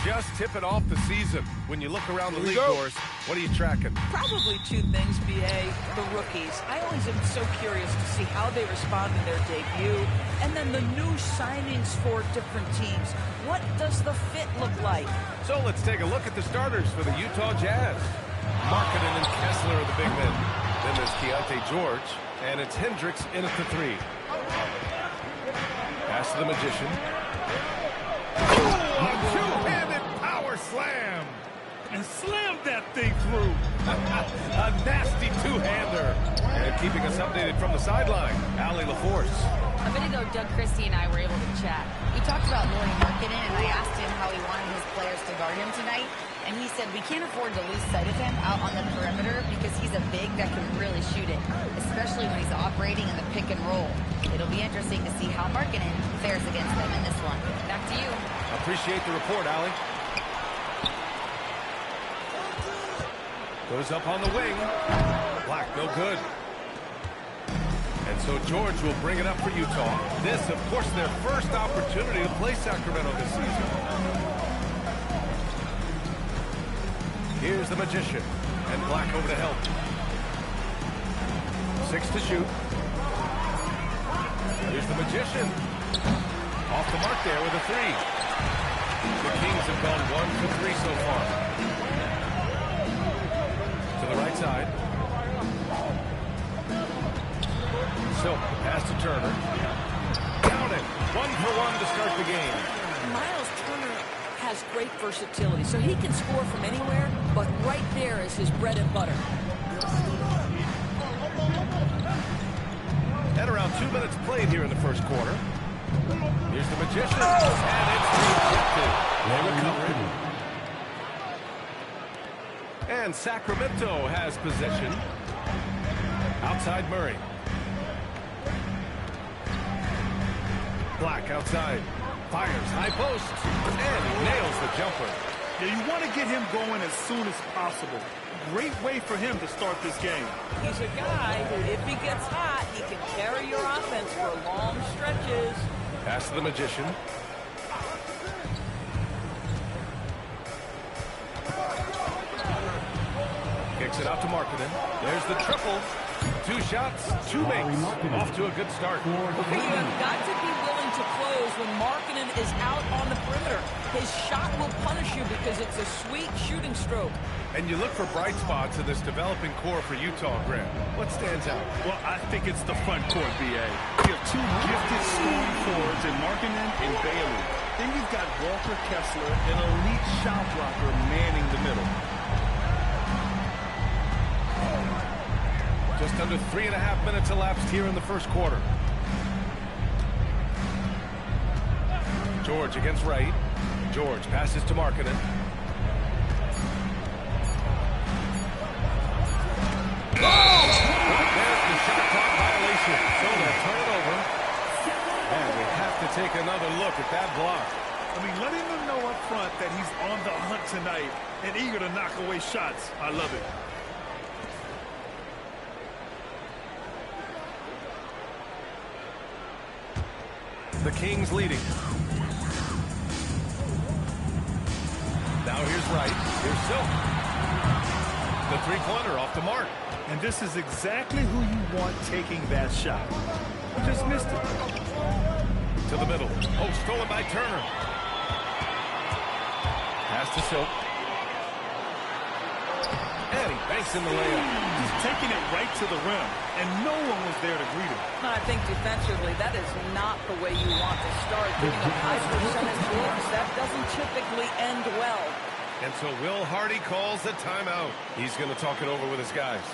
just tipping off the season. When you look around the league doors, what are you tracking? Probably two things, B.A. The rookies. I always am so curious to see how they respond in their debut. And then the new signings for different teams. What does the fit look like? So let's take a look at the starters for the Utah Jazz. Markkanen and Kessler are the big men. Then there's Keontae George, and it's Hendricks in at the 3. Pass to the Magician. Oh, a two-handed power slam. And slammed that thing through. A nasty two-hander. And keeping us updated from the sideline, Allie LaForce. A minute ago, Doug Christie and I were able to chat. We talked about Lauri Markkanen, and I asked him how he wanted his players to guard him tonight. And he said we can't afford to lose sight of him out on the perimeter because he's a big that can really shoot it, especially when he's operating in the pick and roll. It'll be interesting to see how Markkanen fares against them in this one. Back to you. Appreciate the report, Allie. Goes up on the wing. Black, no good. And so George will bring it up for Utah. This, of course, their first opportunity to play Sacramento this season. Here's the Magician. And Black over to help. 6 to shoot. Here's the Magician. Off the mark there with a 3. The Kings have gone 1 for 3 so far. To the right side. Silk, pass to Turner. Count it. 1 for 1 to start the game. Miles Turner has great versatility, so he can score from anywhere, but right there is his bread and butter. At around 2 minutes played here in the first quarter. Here's the Magician. And it's rejected. They recover it. And Sacramento has possession. Outside Murray. Black outside. Fires high post. And he nails the jumper. Yeah, you want to get him going as soon as possible. Great way for him to start this game. He's a guy who, if he gets hot, he can carry your offense for long stretches. Pass to the Magician. Kicks it out to Markkanen. There's the triple. 2 shots, 2 makes. Off to a good start. Okay, you have got to be willing to close when Markkanen is out on the perimeter. His shot will punish you because it's a sweet shooting stroke. And you look for bright spots in this developing core for Utah, Grant. What stands out? Well, I think it's the front court, B.A. You have 2 gifted scoring forwards in Markkanen and Bailey. Then you've got Walker Kessler, an elite shot blocker, manning the middle. Just under 3.5 minutes elapsed here in the first quarter. George against Wright. George passes to Markkanen. Oh! There's the shot clock violation. So they'll turn it over. And we have to take another look at that block. I mean, letting them know up front that he's on the hunt tonight and eager to knock away shots. I love it. The Kings leading. Now here's Wright. Here's Silk. The 3-pointer off the mark. And this is exactly who you want taking that shot. He just missed it. To the middle. Oh, stolen by Turner. Pass to Silk. And he banks in the layup. He's taking it right to the rim, and no one was there to greet him. I think defensively, that is not the way you want to start. Giving up high percentage looks, that doesn't typically end well. And so Will Hardy calls the timeout. He's going to talk it over with his guys.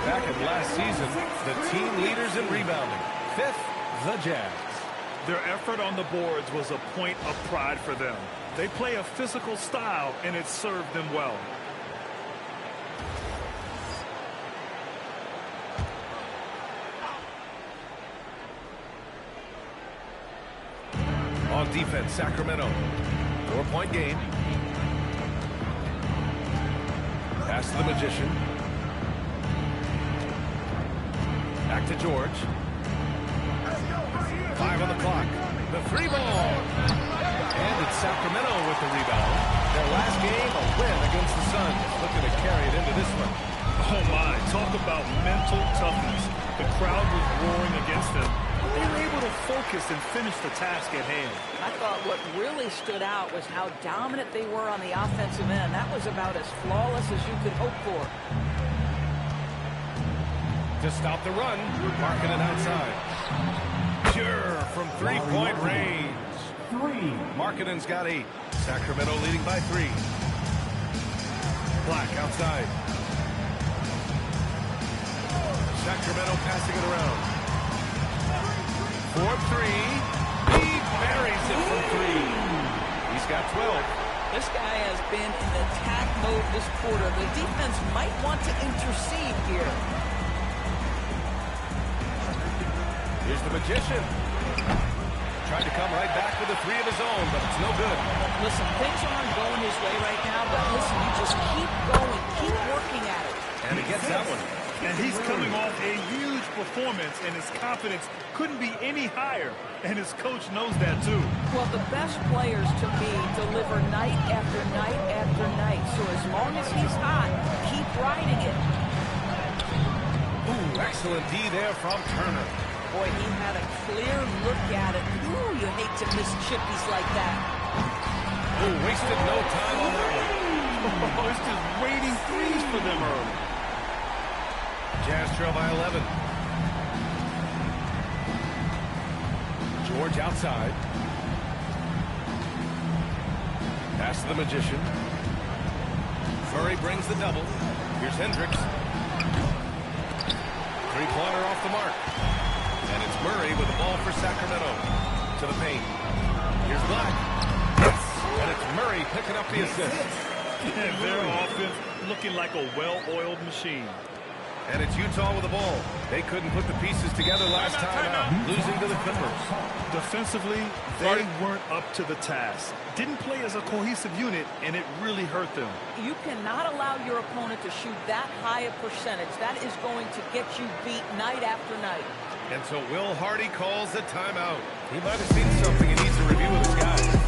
back at last season, the team leaders in rebounding. 5th, the Jazz. Their effort on the boards was a point of pride for them. They play a physical style, and it served them well. On defense, Sacramento. 4-point game. Pass to the Magician. Back to George. 5 on the clock. The 3 ball. And it's Sacramento with the rebound. Their last game, a win against the Suns. Looking to carry it into this one. Oh, my. Talk about mental toughness. The crowd was roaring against them. They were able to focus and finish the task at hand. I thought what really stood out was how dominant they were on the offensive end. That was about as flawless as you could hope for. To stop the run, marking it outside. Pure from 3-point range. Markkanen's got 8. Sacramento leading by 3. Black outside. Sacramento passing it around. 4-3. He buries it from 3. He's got 12. This guy has been in attack mode this quarter. The defense might want to intercede here. Here's the Magician. Tried to come right back with a 3 of his own, but it's no good. Listen, things aren't going his way right now, but listen, you just keep going, keep working at it. And he gets that one. And he's coming off a huge performance, and his confidence couldn't be any higher. And his coach knows that, too. Well, the best players, to me, deliver night after night after night. So as long as he's hot, keep riding it. Ooh, excellent D there from Turner. Boy, he had a clear look at it. Ooh, you hate to miss chippies like that. Ooh, wasted no time on that one. Oh, it's just waiting threes for them early. Jazz trail by 11. George outside. Pass to the Magician. Murray brings the double. Here's Hendricks. 3-pointer off the mark. And it's Murray with the ball for Sacramento. To the paint. Here's Black. Yes! And it's Murray picking up the assist. And their offense looking like a well-oiled machine. And it's Utah with the ball. They couldn't put the pieces together last time out, losing to the Clippers. Defensively, they weren't up to the task. Didn't play as a cohesive unit, and it really hurt them. You cannot allow your opponent to shoot that high a percentage. That is going to get you beat night after night. And so Will Hardy calls the timeout. He might have seen something he needs to review with his guys.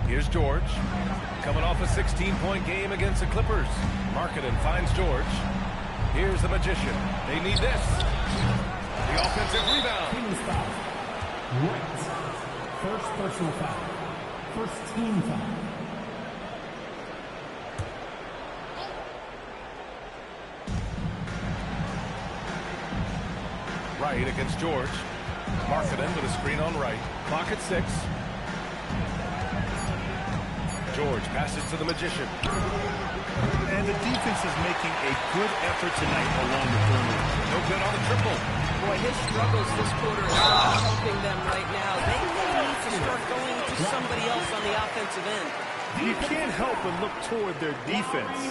Here's George, coming off a 16-point game against the Clippers. Markkanen finds George. Here's the Magician. They need this. The offensive rebound. Team foul. Right. First personal foul. First team foul. Right against George. Markkanen with a screen on right. Clock at 6. George passes to the Magician. And the defense is making a good effort tonight along the perimeter. No good on the triple. Boy, his struggles this quarter is not helping them right now. They need to start going to somebody else on the offensive end. You can't help but look toward their defense.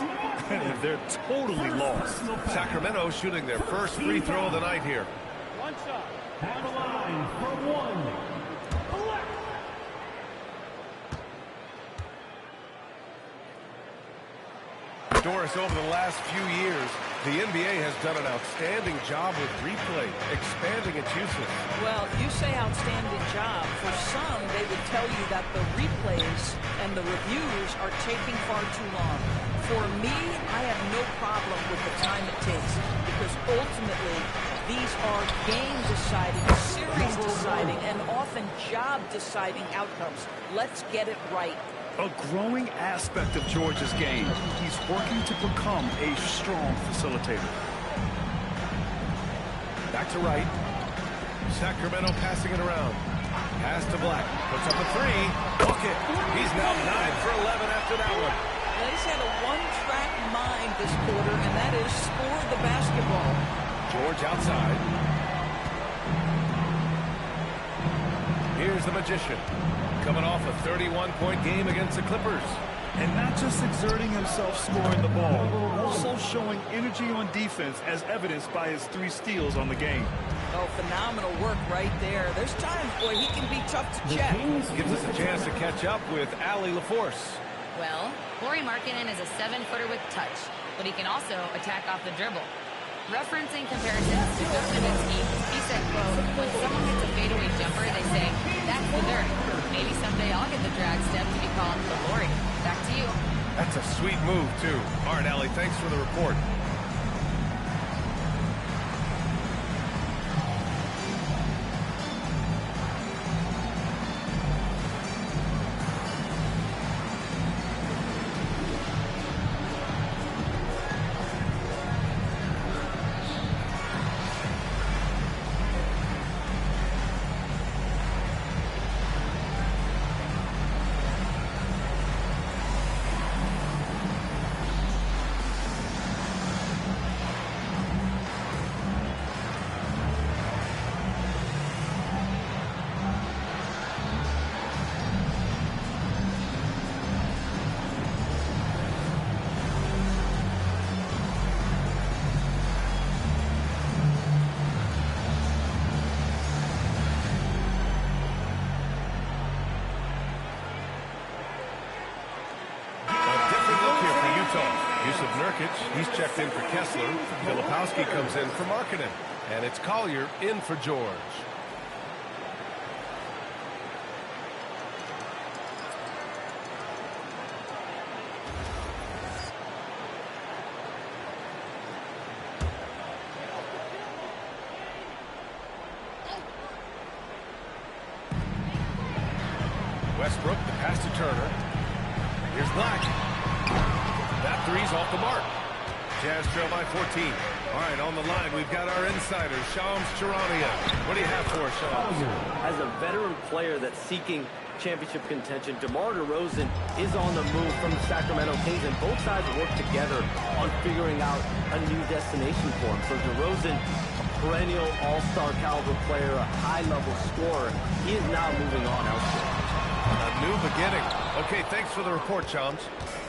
They're totally lost. Sacramento shooting their first free throw of the night here. One shot. Have a line for one. Doris, over the last few years, the NBA has done an outstanding job with replay, expanding its uses. Well, you say outstanding job. For some, they would tell you that the replays and the reviews are taking far too long. For me, I have no problem with the time it takes because ultimately these are game-deciding, series-deciding, and often job-deciding outcomes. Let's get it right. A growing aspect of George's game. He's working to become a strong facilitator. Back to right. Sacramento passing it around. Pass to Black. Puts up a 3. Bucket. He's now 9 for 11 after that one. Well, he's had a one-track mind this quarter, and that is score the basketball. George outside. Here's the Magician. Coming off a 31-point game against the Clippers. And not just exerting himself scoring the ball, also showing energy on defense as evidenced by his 3 steals on the game. Oh, phenomenal work right there. There's times, boy, he can be tough to check. Gives us a chance to catch up with Allie LaForce. Well, Lauri Markkanen is a 7-footer with touch, but he can also attack off the dribble. Referencing comparisons to Dirk Nowitzki, he said, quote, when someone hits a fadeaway jumper, they say, that's the Dirk. Maybe someday I'll get the drag step to be called the Lauri. Back to you. That's a sweet move, too. All right, Allie, thanks for the report. Jusuf Nurkic, he's checked in for Kessler. Filipowski comes in for Markkanen. And it's Collier in for George. Westbrook, the pass to Turner. Here's Black. That three's off the mark. Jazz trail by 14. All right, on the line, we've got our insider, Shams Charania. What do you have for us, Shams? As a veteran player that's seeking championship contention, DeMar DeRozan is on the move from the Sacramento Kings, and both sides work together on figuring out a new destination for him. So DeRozan, a perennial all-star caliber player, a high-level scorer, he is now moving on elsewhere. A new beginning. Okay, thanks for the report, Shams.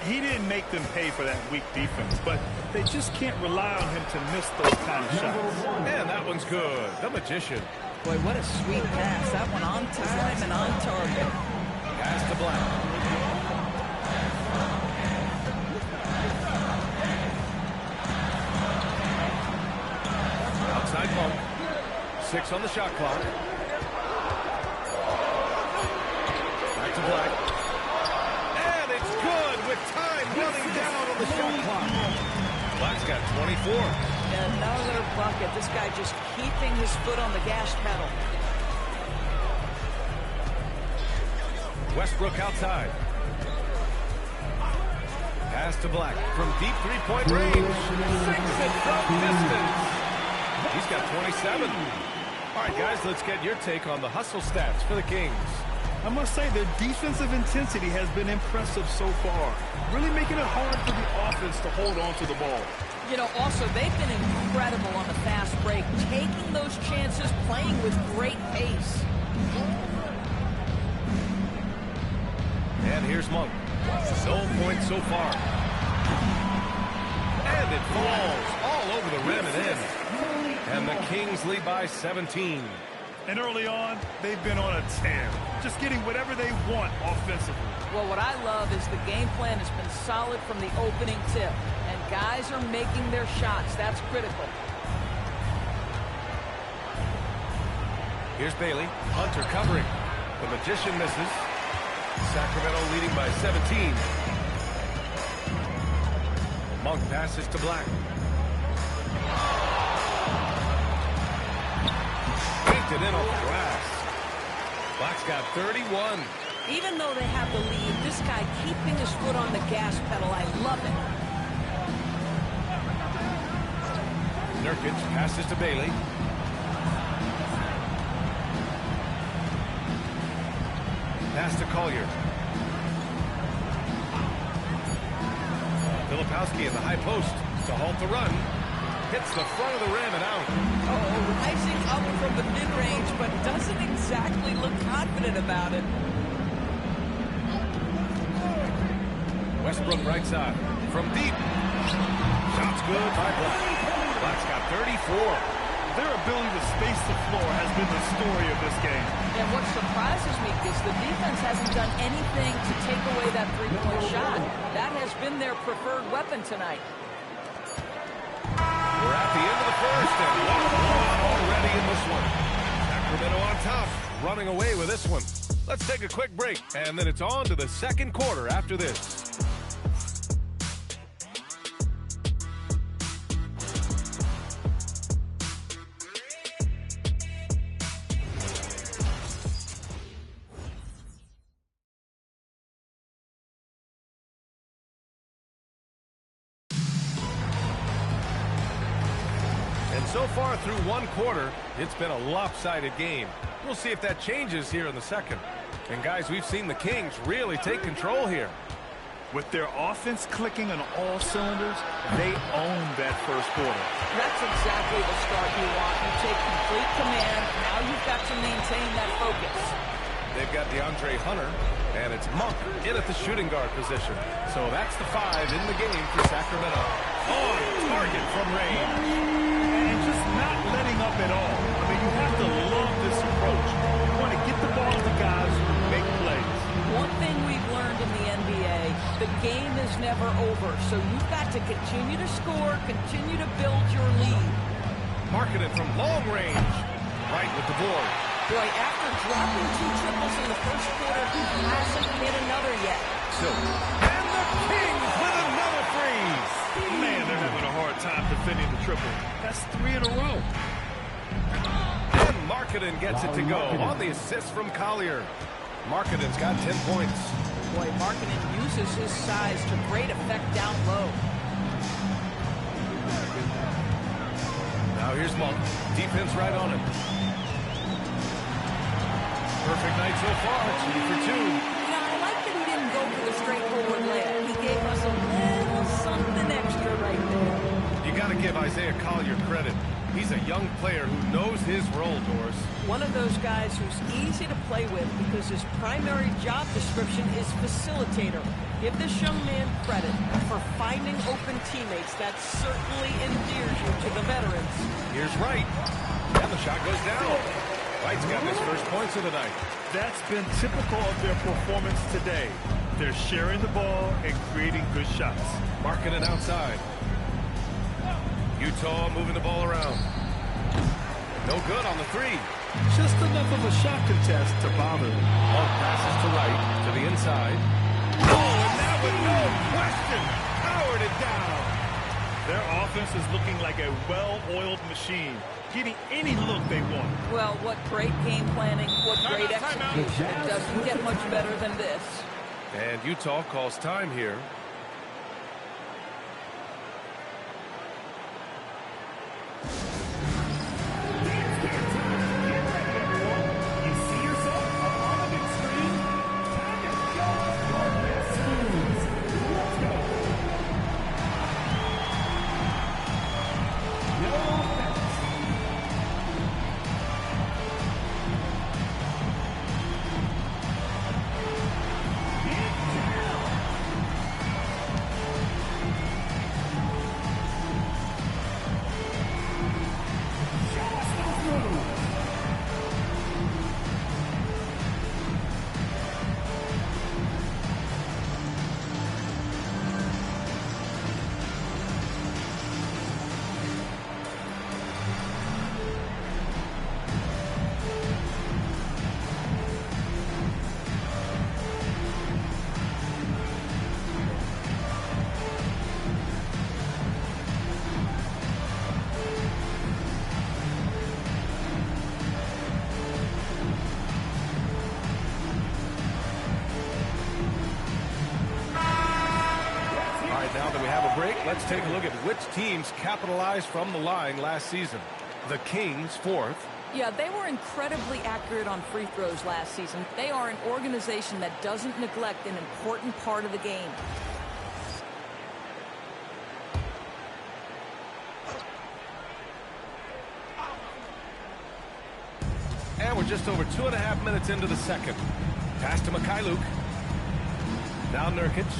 He didn't make them pay for that weak defense, but they just can't rely on him to miss those kind of shots. And that one's good. The Magician. Boy, what a sweet pass. That one on time and on target. Pass to Black. Outside Monk. 6 on the shot clock. Back to Black. And it's good with time running down on the shot clock. Black's got 24. Another bucket. This guy just keeping his foot on the gas pedal. Westbrook outside. Pass to Black from deep three-point range. Sinks it from distance. He's got 27. All right, guys, let's get your take on the hustle stats for the Kings. I must say their defensive intensity has been impressive so far, really making it hard for the offense to hold on to the ball. You know, also, they've been incredible on the fast break, taking those chances, playing with great pace. And here's Monk. No points so far. And it falls all over the rim and in. And the Kings lead by 17. And early on, they've been on a tear, just getting whatever they want offensively. Well, what I love is the game plan has been solid from the opening tip. And guys are making their shots. That's critical. Here's Bailey. Hunter covering. The Magician misses. Sacramento leading by 17. Monk passes to Black. Banked it in off the glass. Black's got 31. Even though they have the lead, this guy keeping his foot on the gas pedal, I love it. Nurkic passes to Bailey. Pass to Collier. Filipowski in the high post to halt the run. Hits the front of the rim and out. Oh, rising up from the mid-range, but doesn't exactly look confident about it. Westbrook right side. From deep. Shots good by Black. Black's got 34. Their ability to space the floor has been the story of this game. And what surprises me is the defense hasn't done anything to take away that three-point shot. That has been their preferred weapon tonight. We're at the end of the first, and what a blowout already in this one. Sacramento on top, running away with this one. Let's take a quick break, and then it's on to the second quarter after this. So far through one quarter, it's been a lopsided game. We'll see if that changes here in the second. And guys, we've seen the Kings really take control here. With their offense clicking on all cylinders, they own that first quarter. That's exactly the start you want. You take complete command. Now you've got to maintain that focus. They've got DeAndre Hunter, and it's Monk in at the shooting guard position. So that's the 5 in the game for Sacramento. On target from range. Just not letting up at all. I mean, you have to love this approach. You want to get the ball to guys who make plays. One thing we've learned in the NBA, the game is never over. So you've got to continue to score, continue to build your lead. Marketed from long range. Right with the board. Boy, after dropping 2 triples in the first quarter, he hasn't hit another yet. So, and the Kings with another freeze. Man, they're having a hard time defending the triple. That's 3 in a row. And Markkanen gets it to go on the assist from Collier. Markkanen's got 10 points. Boy, Markkanen uses his size to great effect down low. Now here's Monk. Defense right on him. Perfect night so far. 2 for 2. Now, I like that he didn't go for the straightforward layup. He gave us a little something extra right there. You got to give Isaiah Collier credit. He's a young player who knows his role, Doris. One of those guys who's easy to play with because his primary job description is facilitator. Give this young man credit for finding open teammates. That certainly endears you to the veterans. Here's Wright. And the shot goes down. Wright's got his first points of the night. That's been typical of their performance today. They're sharing the ball and creating good shots. Markkanen outside. Utah moving the ball around. No good on the 3. Just enough of a shot contest to bother them. Monk passes to Wright, to the inside. Oh, and that with no question powered it down. Their offense is looking like a well-oiled machine, getting any look they want. Well, what great game planning, what great execution. It doesn't get much better than this. And Utah calls time here. Now that we have a break, let's take a look at which teams capitalized from the line last season. The Kings, 4th. Yeah, they were incredibly accurate on free throws last season. They are an organization that doesn't neglect an important part of the game. And we're just over 2.5 minutes into the second. Pass to Mikhailuk. Now Nurkic.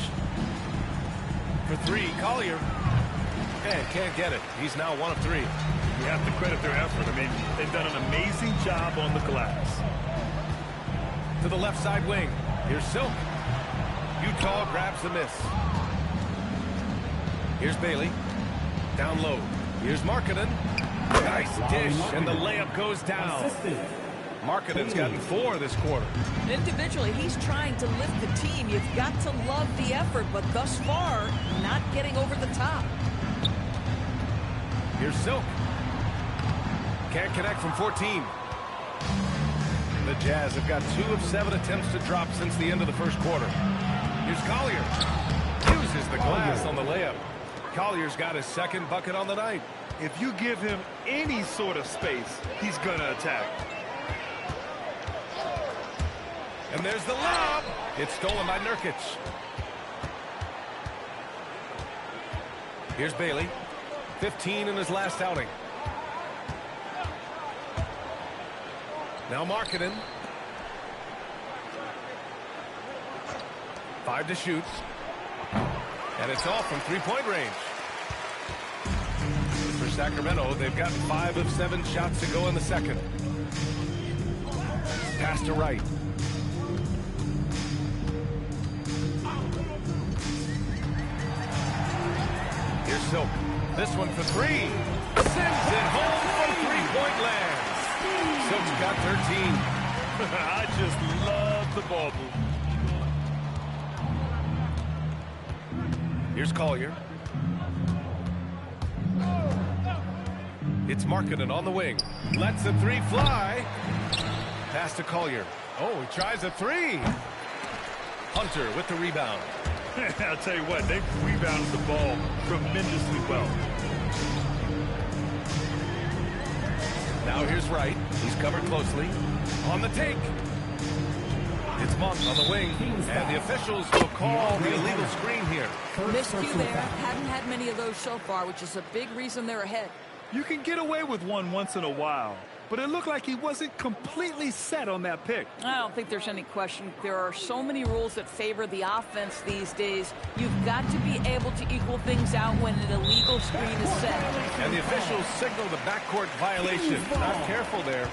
For 3, Collier. And can't get it. He's now 1 of 3. You have to credit their effort. I mean, they've done an amazing job on the glass. To the left side wing. Here's Silk. Utah grabs the miss. Here's Bailey. Down low. Here's Markkanen. Nice dish, and the layup goes down. Markkanen's gotten 4 this quarter. Individually, he's trying to lift the team. You've got to love the effort, but thus far, not getting over the top. Here's Silk. Can't connect from 14. The Jazz have got 2 of 7 attempts to drop since the end of the first quarter. Here's Collier. Uses the glass on the layup. Collier's got his 2nd bucket on the night. If you give him any sort of space, he's going to attack. And there's the lob. It's stolen by Nurkic. Here's Bailey. 15 in his last outing. Now Markkanen. 5 to shoot. And it's off from 3-point range. For Sacramento, they've gotten 5 of 7 shots to go in the second. Pass to Wright. Here's Silk. This one for 3. Sends it home from 3-point land. Silk's got 13. I just love the ball move. Here's Collier. It's Markkanen on the wing. Lets the 3 fly. Pass to Collier. Oh, he tries a 3. Hunter with the rebound. I'll tell you what, they've rebounded the ball tremendously well. Now here's Wright. He's covered closely. On the take. It's Monk on the wing. And the officials will call the illegal screen here. Miscue there. Haven't had many of those so far, which is a big reason they're ahead. You can get away with one once in a while, but it looked like he wasn't completely set on that pick. I don't think there's any question. There are so many rules that favor the offense these days. You've got to be able to equal things out when an illegal screen is set. And the officials signal the backcourt violation. Not careful there.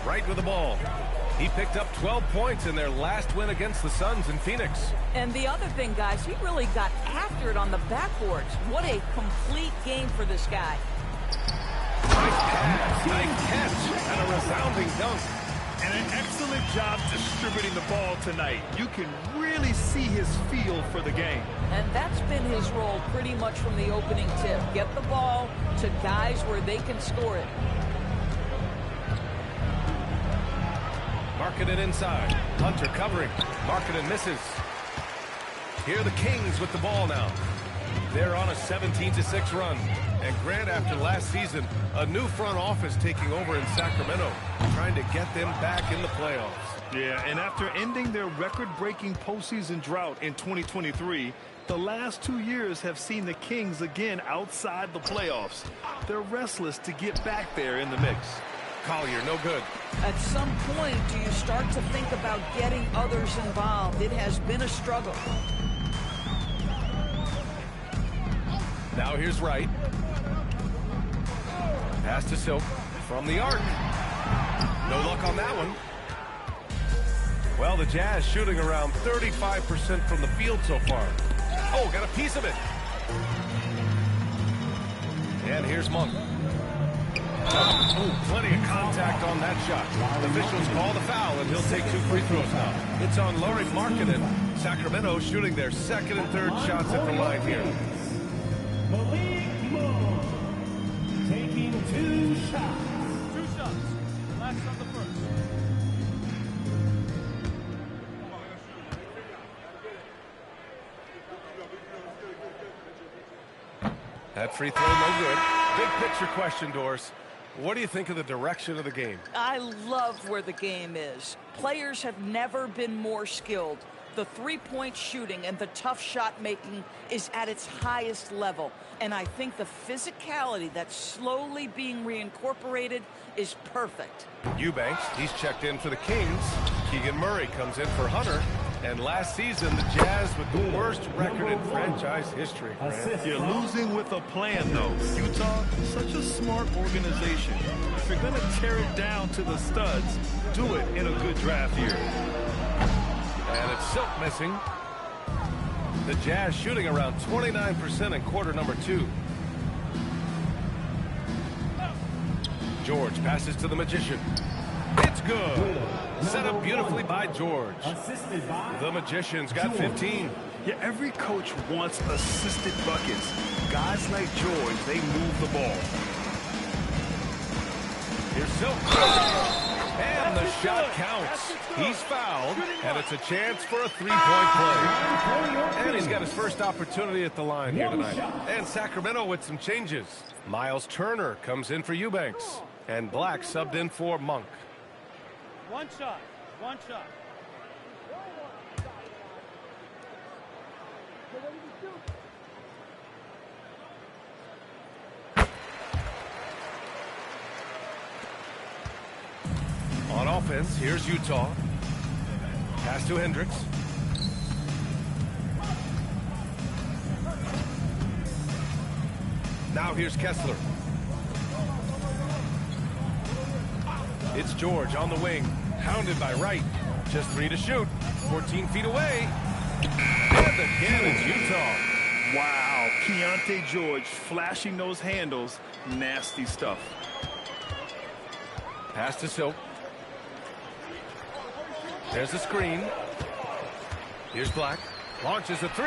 Right with the ball. He picked up 12 points in their last win against the Suns in Phoenix. And the other thing, guys, he really got after it on the backboards. What a complete game for this guy. Nice pass, nice catch, and a resounding dunk. And an excellent job distributing the ball tonight. You can really see his feel for the game. And that's been his role pretty much from the opening tip. Get the ball to guys where they can score it. Markkanen inside. Hunter covering. Markkanen misses. Here are the Kings with the ball now. They're on a 17-6 run. And Grant, after last season, a new front office taking over in Sacramento, trying to get them back in the playoffs. Yeah, and after ending their record-breaking postseason drought in 2023, the last 2 years have seen the Kings again outside the playoffs. They're restless to get back there in the mix. Collier, no good. At some point, do you start to think about getting others involved? It has been a struggle. Now here's Wright. Pass to Silk from the arc. No luck on that one. Well, the Jazz shooting around 35% from the field so far. Oh, got a piece of it. And here's Monk. Oh, plenty of contact on that shot. The officials call the foul, and he'll take 2 free throws now. It's on Lauri Markkanen. Sacramento shooting their 2nd and 3rd shots at the line here. Malik Monk taking 2 shots. 2 shots. That free throw no good. Big picture question, Doris. What do you think of the direction of the game? I love where the game is. Players have never been more skilled. The three-point shooting and the tough shot making is at its highest level. And I think the physicality that's slowly being reincorporated is perfect. Eubanks, he's checked in for the Kings. Keegan Murray comes in for Hunter. And last season, the Jazz with the worst record in franchise history. You're losing with a plan, though. Utah, such a smart organization. If you're going to tear it down to the studs, do it in a good draft year. And it's Silk missing. The Jazz shooting around 29% in quarter number 2. George passes to the Magician. It's good. Set up beautifully by George. The Magician's got 15. Yeah, every coach wants assisted buckets. Guys like George, they move the ball. Here's Silk. And the shot counts. He's fouled, and it's a chance for a three-point play. And he's got his first opportunity at the line here tonight. And Sacramento with some changes. Miles Turner comes in for Eubanks, and Black subbed in for Monk. One shot. One shot. On offense, here's Utah. Pass to Hendricks. Now here's Kessler. It's George on the wing. Hounded by Wright. Just 3 to shoot. 14 feet away. And again, it's Utah. Wow, Keontae George flashing those handles. Nasty stuff. Pass to Silk. There's the screen. Here's Black. Launches a 3.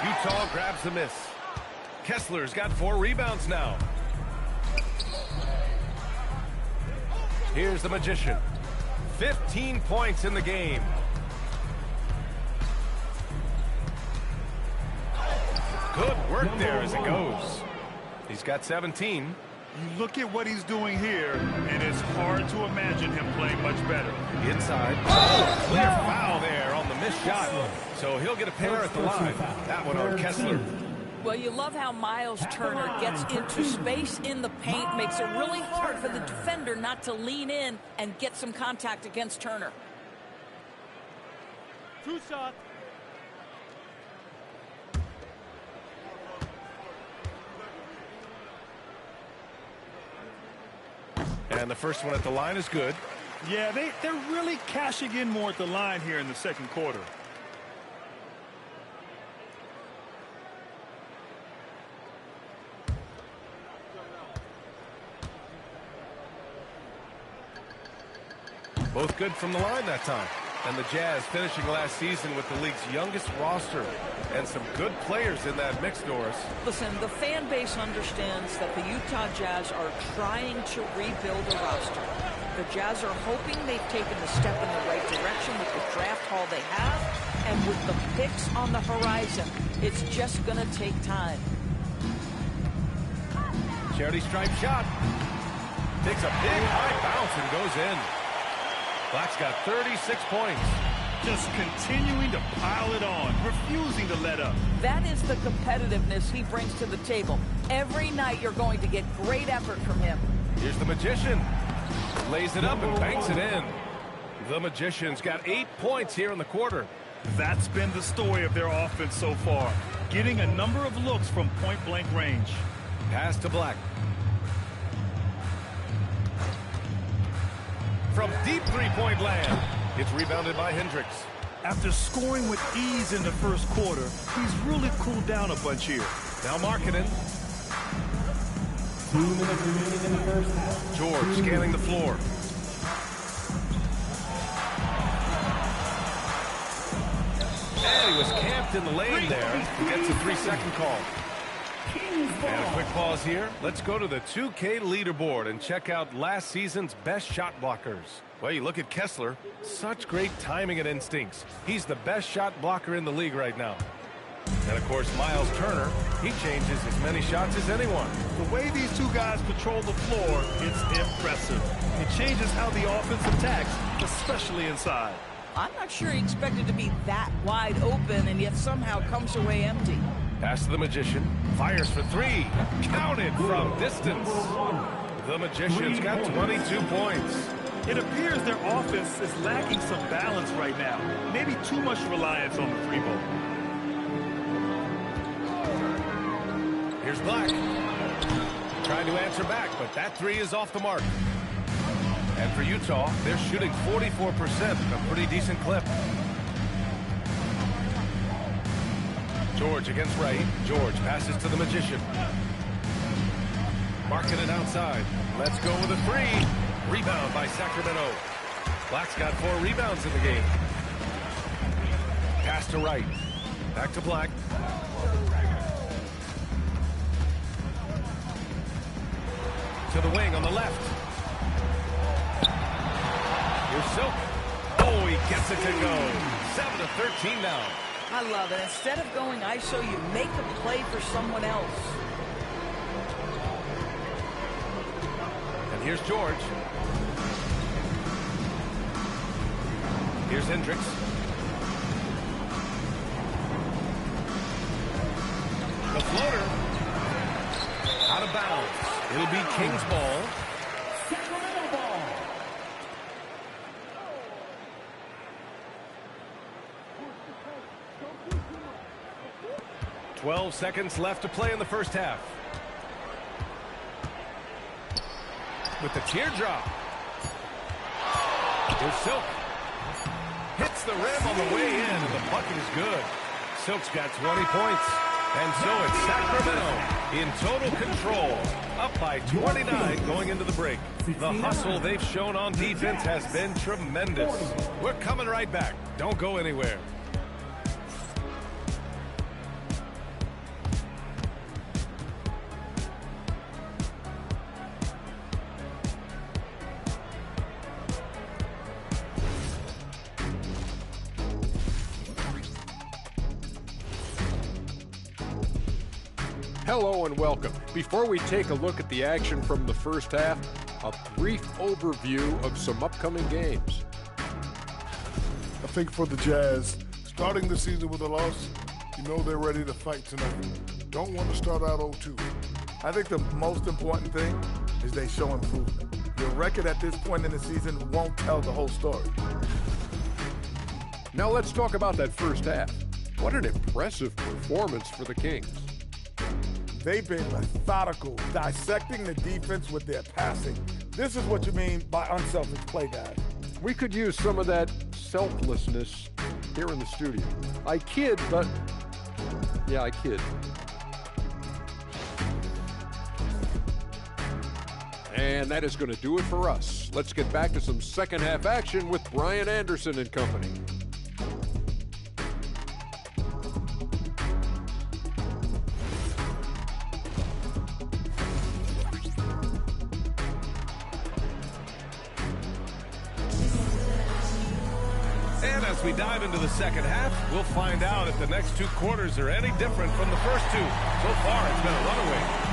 Utah grabs the miss. Kessler's got 4 rebounds now. Here's the Magician. 15 points in the game. Good work there as it goes. He's got 17. You look at what he's doing here, and it's hard to imagine him playing much better. Inside. Oh, clear foul there on the missed shot. So he'll get a pair at the line. That one on Kessler. Well, you love how Miles Turner gets into space in the paint, makes it really hard for the defender not to lean in and get some contact against Turner. 2 shots. And the first one at the line is good. Yeah, they're really cashing in more at the line here in the second quarter. Both good from the line that time. And the Jazz finishing last season with the league's youngest roster. And some good players in that mix, Doris. Listen, the fan base understands that the Utah Jazz are trying to rebuild a roster. The Jazz are hoping they've taken the step in the right direction with the draft haul they have. And with the picks on the horizon, it's just going to take time. Charity stripe shot. Takes a big high bounce and goes in. Black's got 36 points. Just continuing to pile it on, refusing to let up. That is the competitiveness he brings to the table. Every night you're going to get great effort from him. Here's the Magician. Lays it up and banks it in. The Magician's got 8 points here in the quarter. That's been the story of their offense so far. Getting a number of looks from point-blank range. Pass to Black. From deep three-point land. It's rebounded by Hendricks. After scoring with ease in the first quarter, he's really cooled down a bunch here. Now Markkanen. 2 minutes remaining in the first half. George scanning the floor. And he was camped in the lane there. He gets a 3-second call. And a quick pause here. Let's go to the 2K leaderboard and check out last season's best shot blockers. Well, you look at Kessler. Such great timing and instincts. He's the best shot blocker in the league right now. And, of course, Miles Turner, he changes as many shots as anyone. The way these two guys patrol the floor, it's impressive. It changes how the offense attacks, especially inside. I'm not sure he expected to be that wide open and yet somehow comes away empty. Pass to the Magician. Fires for three. Counted from distance. The Magician's got 22 points. It appears their offense is lacking some balance right now. Maybe too much reliance on the three ball. Here's Black. Trying to answer back, but that three is off the mark. And for Utah, they're shooting 44%, a pretty decent clip. George against Wright. George passes to the Magician. Marking it outside. Let's go with a three. Rebound by Sacramento. Black's got 4 rebounds in the game. Pass to Wright. Back to Black. To the wing on the left. Here's Silk. Oh, he gets it to go. 7-13 now. I love it. Instead of going ISO, you make a play for someone else. And here's George. Here's Hendricks. The floater. Out of bounds. It'll be Kings ball. Sacramento ball. 12 seconds left to play in the first half. With the teardrop. Here's Silk. Hits the rim on the way in, and the bucket is good. Silk's got 20 points. And so it's Sacramento in total control. Up by 29 going into the break. The hustle they've shown on defense has been tremendous. We're coming right back. Don't go anywhere. Hello and welcome. Before we take a look at the action from the first half, a brief overview of some upcoming games. I think for the Jazz, starting the season with a loss, you know they're ready to fight tonight. Don't want to start out 0-2. I think the most important thing is they show improvement. Your record at this point in the season won't tell the whole story. Now let's talk about that first half. What an impressive performance for the Kings. They've been methodical, dissecting the defense with their passing. This is what you mean by unselfish play, guys. We could use some of that selflessness here in the studio. I kid, but yeah, I kid. And that is going to do it for us. Let's get back to some second half action with Brian Anderson and company. As we dive into the second half, we'll find out if the next 2 quarters are any different from the first 2. So far, it's been a runaway.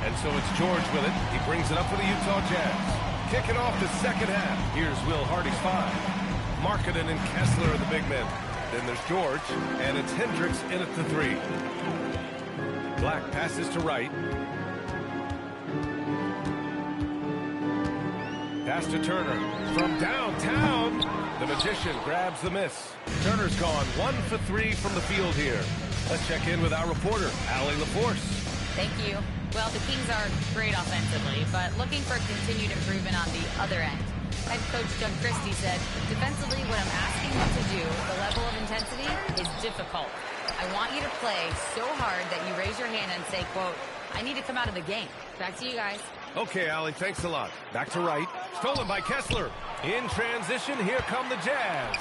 And so it's George with it. He brings it up for the Utah Jazz. Kicking off the second half. Here's Will Hardy's 5. Markkanen and Kessler are the big men. Then there's George, and it's Hendricks in at the 3. Black passes to Wright. Pass to Turner. From downtown, the Magician grabs the miss. Turner's gone 1 for 3 from the field here. Let's check in with our reporter, Allie LaForce. Thank you. Well, the Kings are great offensively, but looking for continued improvement on the other end. Head coach Doug Christie said, defensively, what I'm asking you to do, the level of intensity, is difficult. I want you to play so hard that you raise your hand and say, quote, I need to come out of the game. Back to you guys. Okay, Allie, thanks a lot. Back to right. Stolen by Kessler. In transition, here come the Jazz.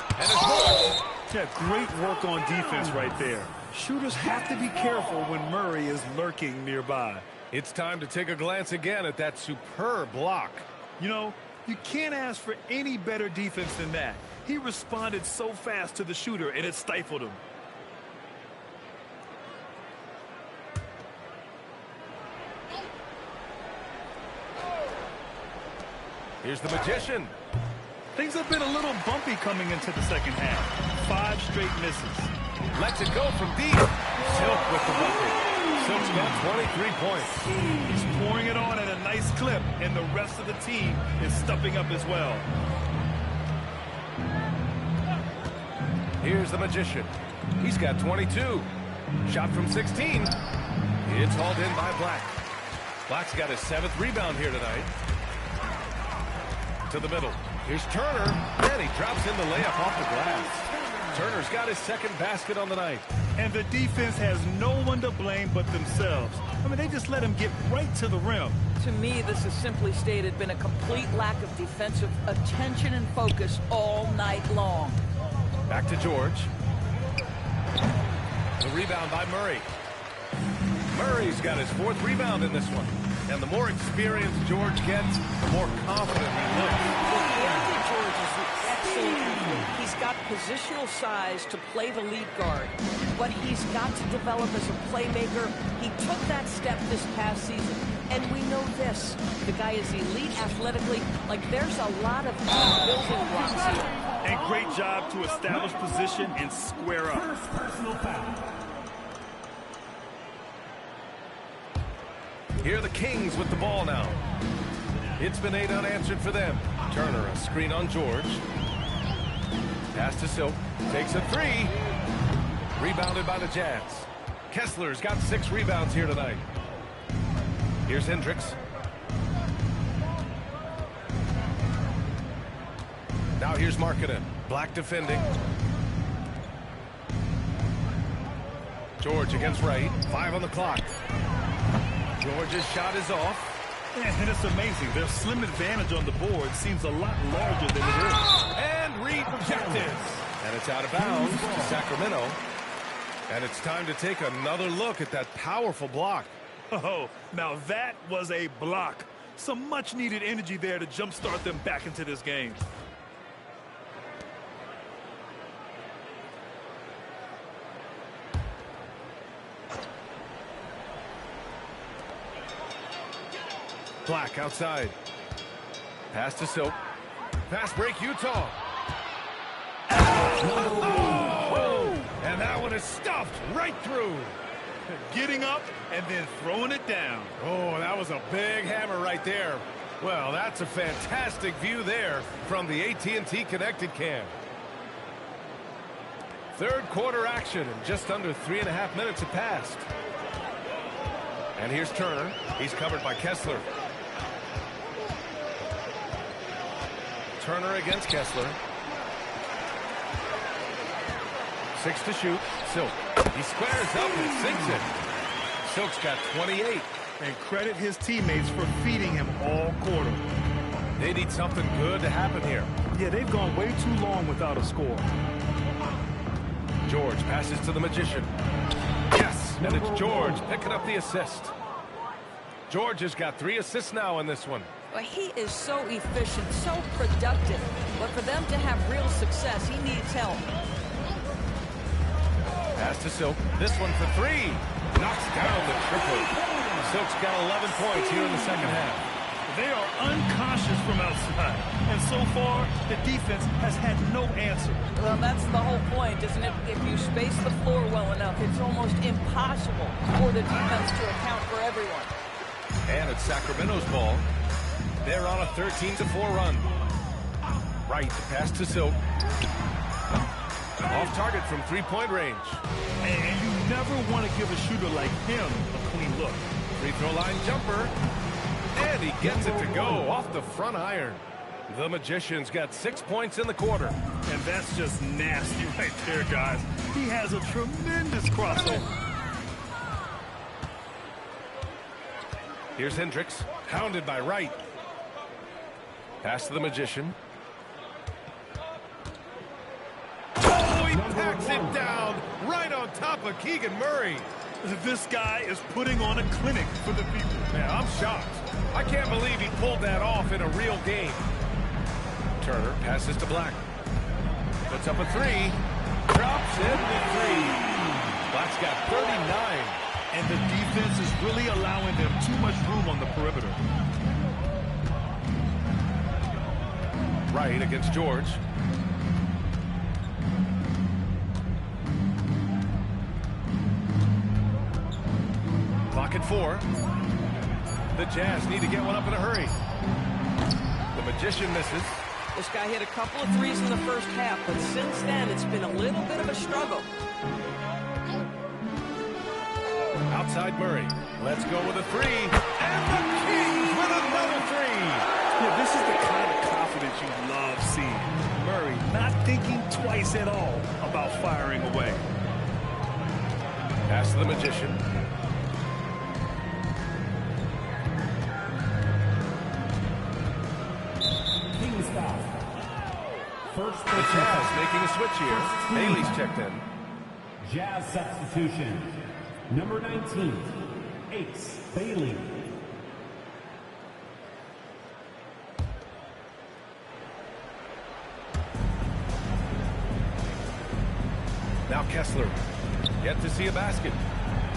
And it's blocked. Yeah, great work on defense right there. Shooters have to be careful when Murray is lurking nearby. It's time to take a glance again at that superb block. You know, you can't ask for any better defense than that. He responded so fast to the shooter, and it stifled him. Here's the Magician. Things have been a little bumpy coming into the second half. 5 straight misses. Lets it go from deep. Silk with the bucket. Silk's got 23 points. He's pouring it on at a nice clip, and the rest of the team is stepping up as well. Here's the Magician. He's got 22. Shot from 16. It's hauled in by Black. Black's got his 7th rebound here tonight. To the middle. Here's Turner. And he drops in the layup off the glass. Turner's got his 2nd basket on the night. And the defense has no one to blame but themselves. I mean, they just let him get right to the rim. To me, this has simply stated been a complete lack of defensive attention and focus all night long. Back to George. The rebound by Murray. Murray's got his 4th rebound in this one. And the more experience George gets, the more confident he looks. Anthony George is an excellent athlete. He's got positional size to play the lead guard. But he's got to develop as a playmaker. He took that step this past season. And we know this. The guy is elite athletically. Like, there's a lot of building blocks here. And great job to establish position and square up. First personal foul. Here are the Kings with the ball now. It's been 8 unanswered for them. Turner, a screen on George. Pass to Silk. Takes a 3. Rebounded by the Jazz. Kessler's got 6 rebounds here tonight. Here's Hendricks. Now here's Markkanen. Black defending. George against Wright. 5 on the clock. George's shot is off. And it's amazing. Their slim advantage on the board seems a lot larger than it is. And rejected. And it's out of bounds to Sacramento. And it's time to take another look at that powerful block. Oh, now that was a block. Some much-needed energy there to jumpstart them back into this game. Black outside. Pass to Silk. Fast break, Utah. Oh! And that one is stuffed right through. Getting up and then throwing it down. Oh, that was a big hammer right there. Well, that's a fantastic view there from the AT&T Connected Cam. 3rd quarter action, and just under 3.5 minutes have passed. And here's Turner. He's covered by Kessler. Turner against Kessler. 6 to shoot. Silk. He squares up and sinks it. Silk's got 28. And credit his teammates for feeding him all quarter. They need something good to happen here. Yeah, they've gone way too long without a score. George passes to the Magician. Yes, and it's George picking up the assist. George has got 3 assists now in this one. Well, he is so efficient, so productive. But for them to have real success, he needs help. Pass to Silk. This one for 3. Knocks down the triple. Silk's got 11 points here in the second half. They are unconscious from outside. And so far, the defense has had no answer. Well, that's the whole point, isn't it? If you space the floor well enough, it's almost impossible for the defense to account for everyone. And it's Sacramento's ball. They're on a 13-4 run. Right, pass to Silk. Off target from 3-point range. And you never want to give a shooter like him a clean look. Free throw line jumper. And he gets it to go off the front iron. The Magician's got 6 points in the quarter. And that's just nasty right there, guys. He has a tremendous crossover. Here's Hendricks, hounded by Wright. Pass to the Magician. Oh, he packs it down right on top of Keegan Murray. This guy is putting on a clinic for the people. Man, I'm shocked. I can't believe he pulled that off in a real game. Turner passes to Black. Puts up a three. Drops in the three. Black's got 39. And the defense is really allowing them too much room on the perimeter. Wright against George. Clock at 4. The Jazz need to get one up in a hurry. The Magician misses. This guy hit a couple of threes in the first half, but since then it's been a little bit of a struggle. Outside Murray. Let's go with a three. And the Kings with another three. Yeah, this is the kind of confidence you love seeing. Murray not thinking twice at all about firing away. Pass to the Magician. Kings foul. First The Jazz making a switch here. Bailey's checked in. Jazz substitution. Number 19, Ace Bailey. Now Kessler. Yet to see a basket.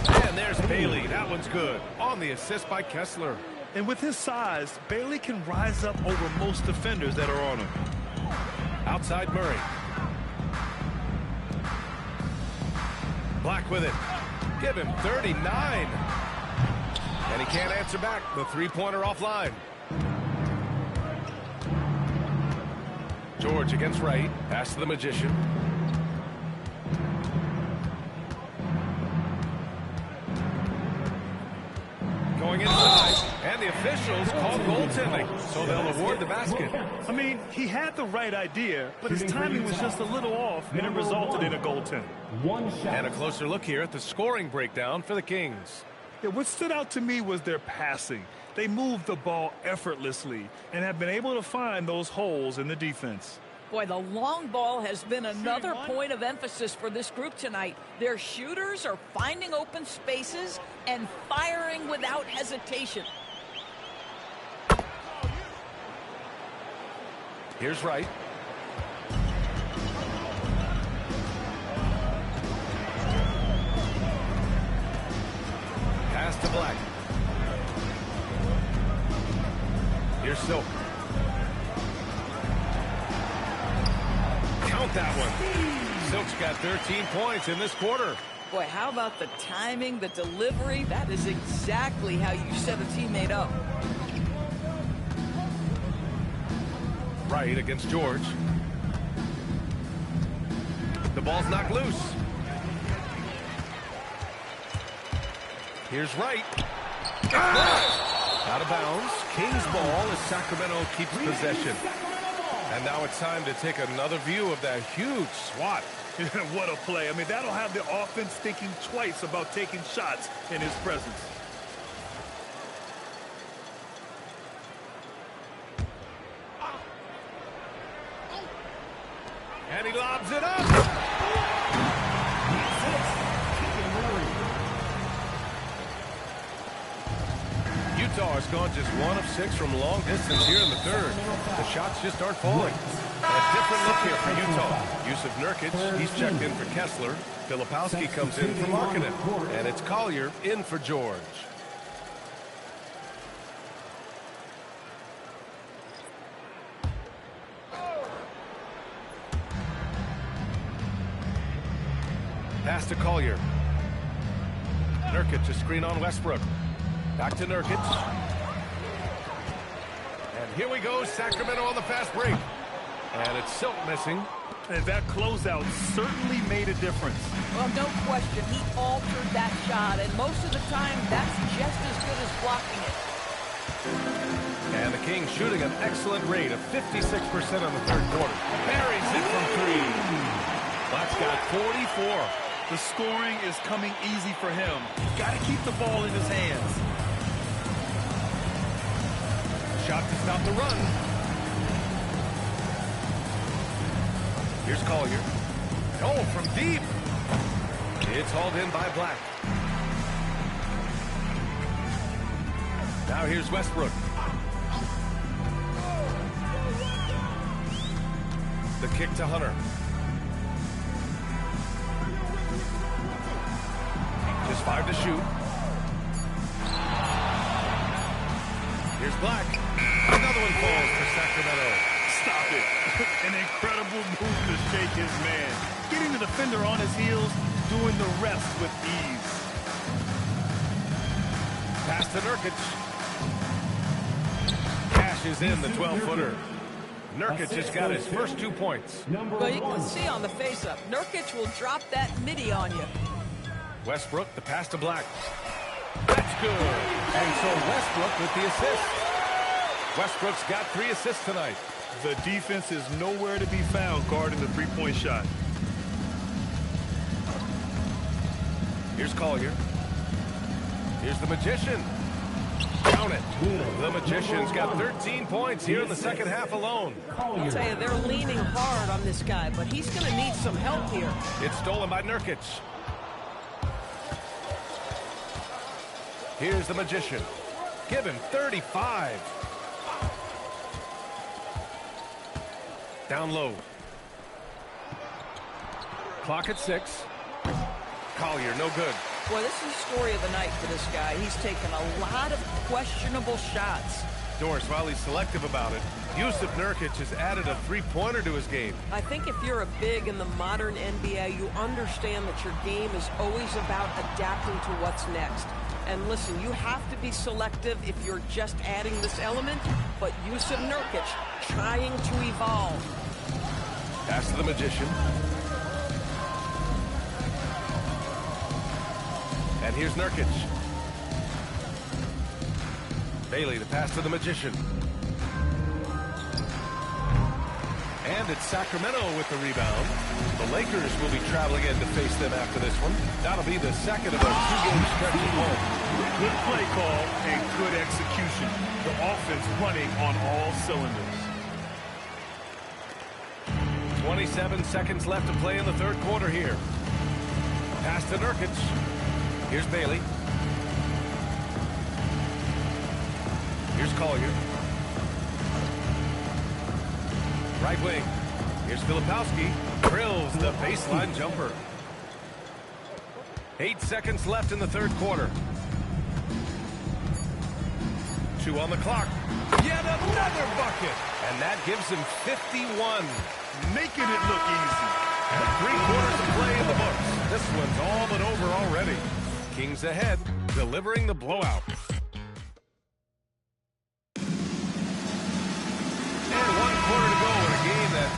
And there's Bailey. That one's good. On the assist by Kessler. And with his size, Bailey can rise up over most defenders that are on him. Outside Murray. Black with it. Give him 39. And he can't answer back. The three-pointer offline. George against Wright. Pass to the Magician. Going inside. And the officials call goaltending. So they'll award the basket. I mean, he had the right idea, but his timing was just a little off, and it resulted in a goaltend. One shot. And a closer look here at the scoring breakdown for the Kings. Yeah, what stood out to me was their passing. They moved the ball effortlessly and have been able to find those holes in the defense. Boy, the long ball has been another point of emphasis for this group tonight. Their shooters are finding open spaces and firing without hesitation. Here's Wright. Pass to Black. Here's Silk. Count that one. Silk's got 13 points in this quarter. Boy, how about the timing, the delivery? That is exactly how you set a teammate up. Wright against George. The ball's knocked loose. Here's Wright. Out of bounds. Kings ball as Sacramento keeps possession. And now it's time to take another view of that huge swat. What a play. I mean, that'll have the offense thinking twice about taking shots in his presence. And he lobs it up. Utah has gone just 1 of 6 from long distance here in the third. The shots just aren't falling. A different look here for Utah. Yusuf Nurkic, he's checked in for Kessler. Filipowski comes in for Markkanen. And it's Collier in for George. Pass to Collier. Nurkic, a screen on Westbrook. Back to Nurkic. And here we go, Sacramento on the fast break. And it's Silk missing. And that closeout certainly made a difference. Well, no question, he altered that shot, and most of the time, that's just as good as blocking it. And the Kings shooting an excellent rate of 56% on the third quarter. Buries it from 3. Black's got 44. The scoring is coming easy for him. Got to keep the ball in his hands. shot to stop the run. Here's Collier. Oh, from deep. It's hauled in by Black. Now here's Westbrook. The kick to Hunter. Just 5 to shoot. Here's Black. Another one falls for Sacramento. Stop it. An incredible move to shake his man. Getting the defender on his heels, doing the rest with ease. Pass to Nurkic. Cashes in the 12-footer. Nurkic has got his first 2 points. Well, you can see on the face-up, Nurkic will drop that midi on you. Westbrook, the pass to Black. That's good. And so Westbrook with the assist. Westbrook's got 3 assists tonight. The defense is nowhere to be found guarding the three-point shot. Here's Collier. Here's the Magician. Count it. The Magician's got 13 points here in the second half alone. I'll tell you, they're leaning hard on this guy, but he's going to need some help here. It's stolen by Nurkic. Here's the Magician. Give him 35. Down low. Clock at 6. Collier, no good. Boy, this is the story of the night for this guy. He's taken a lot of questionable shots. Doris, while he's selective about it, Yusuf Nurkic has added a three-pointer to his game. I think if you're a big in the modern NBA, you understand that your game is always about adapting to what's next. And listen, you have to be selective if you're just adding this element, but Yusuf Nurkic trying to evolve. Pass to the Magician. And here's Nurkic. Bailey, the pass to the Magician. And it's Sacramento with the rebound. The Lakers will be traveling in to face them after this one. That'll be the second of a 2-game stretch at home. Good play call and good execution. The offense running on all cylinders. 27 seconds left to play in the third quarter here. Pass to Nurkic. Here's Bailey. Here's Collier. Right wing. Here's Filipowski. Drills the baseline jumper. 8 seconds left in the third quarter. 2 on the clock. Yet another bucket. And that gives him 51. Making it look easy. And 3 quarters of play in the books. This one's all but over already. Kings ahead, delivering the blowout. And 1 quarter to go in a game that...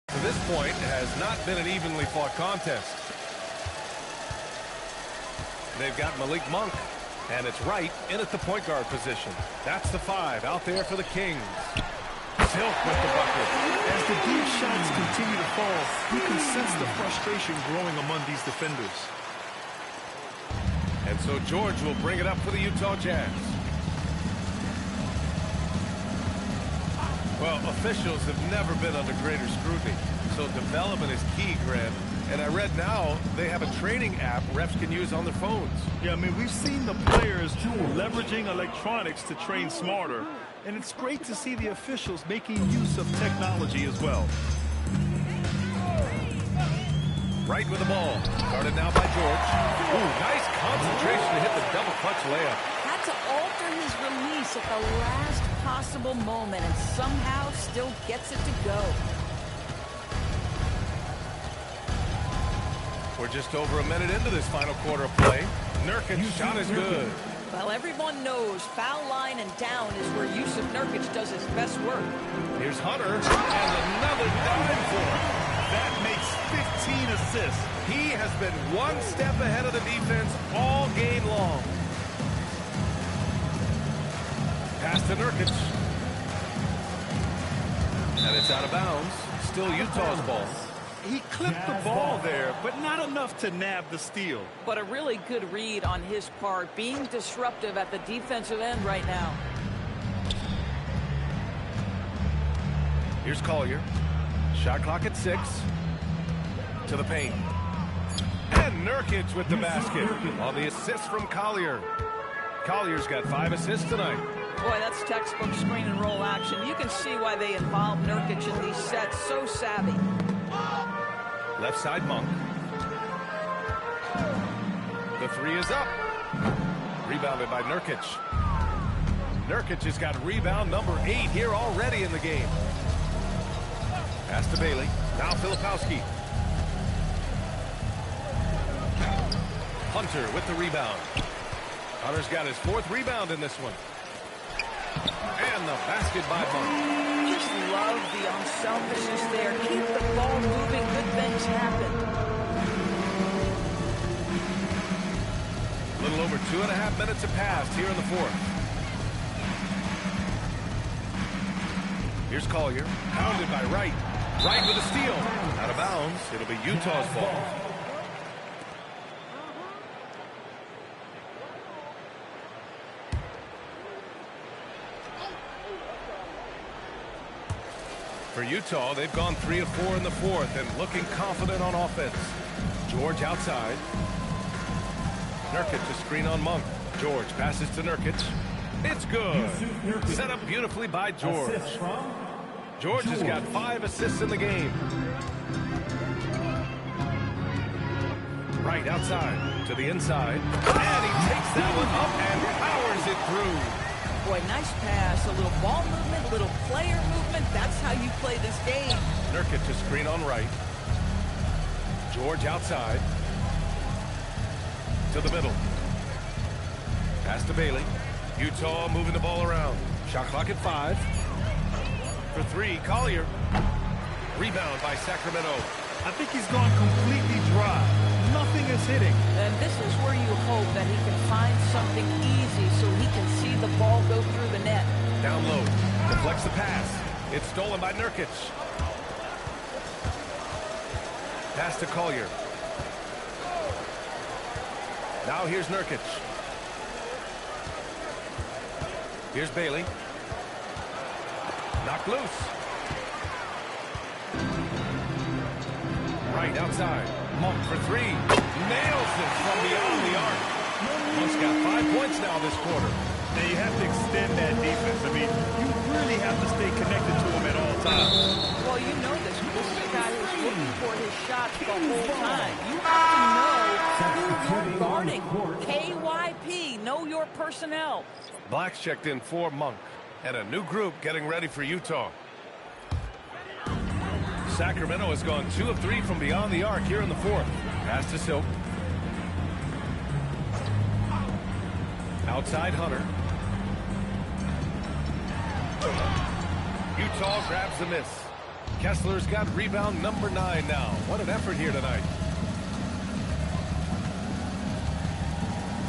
To this point, has not been an evenly fought contest. They've got Malik Monk. And it's Wright in at the point guard position. That's the 5 out there for the Kings. Silk with the bucket. As the deep shots continue to fall, you can sense the frustration growing among these defenders. And so George will bring it up for the Utah Jazz. Well, officials have never been under greater scrutiny, so development is key, Grant. And I read now they have a training app refs can use on their phones. Yeah, I mean, we've seen the players leveraging electronics to train smarter, and it's great to see the officials making use of technology as well. Right with the ball. Guarded now by George. Ooh, nice concentration to hit the double clutch layup. Had to alter his release at the last possible moment and somehow still gets it to go. We're just over a minute into this final quarter of play. Nurkic's shot is good. Well, everyone knows foul line and down is where Jusuf Nurkic does his best work. Here's Hunter, and another dime for him. That makes 15 assists. He has been one step ahead of the defense all game long. Pass to Nurkic. And it's out of bounds. Still Utah's ball. He clipped the ball there, but not enough to nab the steal. But a really good read on his part, being disruptive at the defensive end right now. Here's Collier. Shot clock at 6. To the paint. And Nurkic with the basket on the assist from Collier. Collier's got 5 assists tonight. Boy, that's textbook screen and roll action. You can see why they involve Nurkic in these sets. So savvy. Left side Monk. The 3 is up. Rebounded by Nurkic. Nurkic has got rebound number 8 here already in the game. Pass to Bailey. Now Filipowski. Hunter with the rebound. Hunter's got his 4th rebound in this one. And the basket by Monk. Just love the unselfishness there. Keep the ball moving. Good things happen. A little over 2.5 minutes have passed here in the 4th. Here's Collier. Pounded by Wright. Wright with a steal. Out of bounds. It'll be Utah's ball. For Utah, they've gone 3 of 4 in the 4th and looking confident on offense. George outside. Nurkic to screen on Monk. George passes to Nurkic. It's good. Set up beautifully by George. George has got 5 assists in the game. Right outside to the inside. And he takes that one up and powers it through. Boy, nice pass. A little ball movement, a little player movement. That's how you play this game. Nurkic to screen on right. George outside. To the middle. Pass to Bailey. Utah moving the ball around. Shot clock at 5. For 3, Collier. Rebound by Sacramento. I think he's gone completely dry. Nothing is hitting. And this is where you hope that he can find something easy so he can see the ball go through the net. Down low. Deflects the pass. It's stolen by Nurkic. Pass to Collier. Now here's Nurkic. Here's Bailey. Knocked loose. Right outside. Monk for 3. Nails it from beyond the arc. Monk's got 5 points now this quarter. Now you have to extend that defense. I mean, you really have to stay connected to him at all times. Well, you know this. This is a guy who's looking for his shots the whole time. You have to know who you're guarding. KYP, know your personnel. Black's checked in for Monk. And a new group getting ready for Utah. Sacramento has gone 2 of 3 from beyond the arc here in the 4th. Pass to Silk. Outside Hunter. Utah grabs the miss. Kessler's got rebound number 9 now. What an effort here tonight.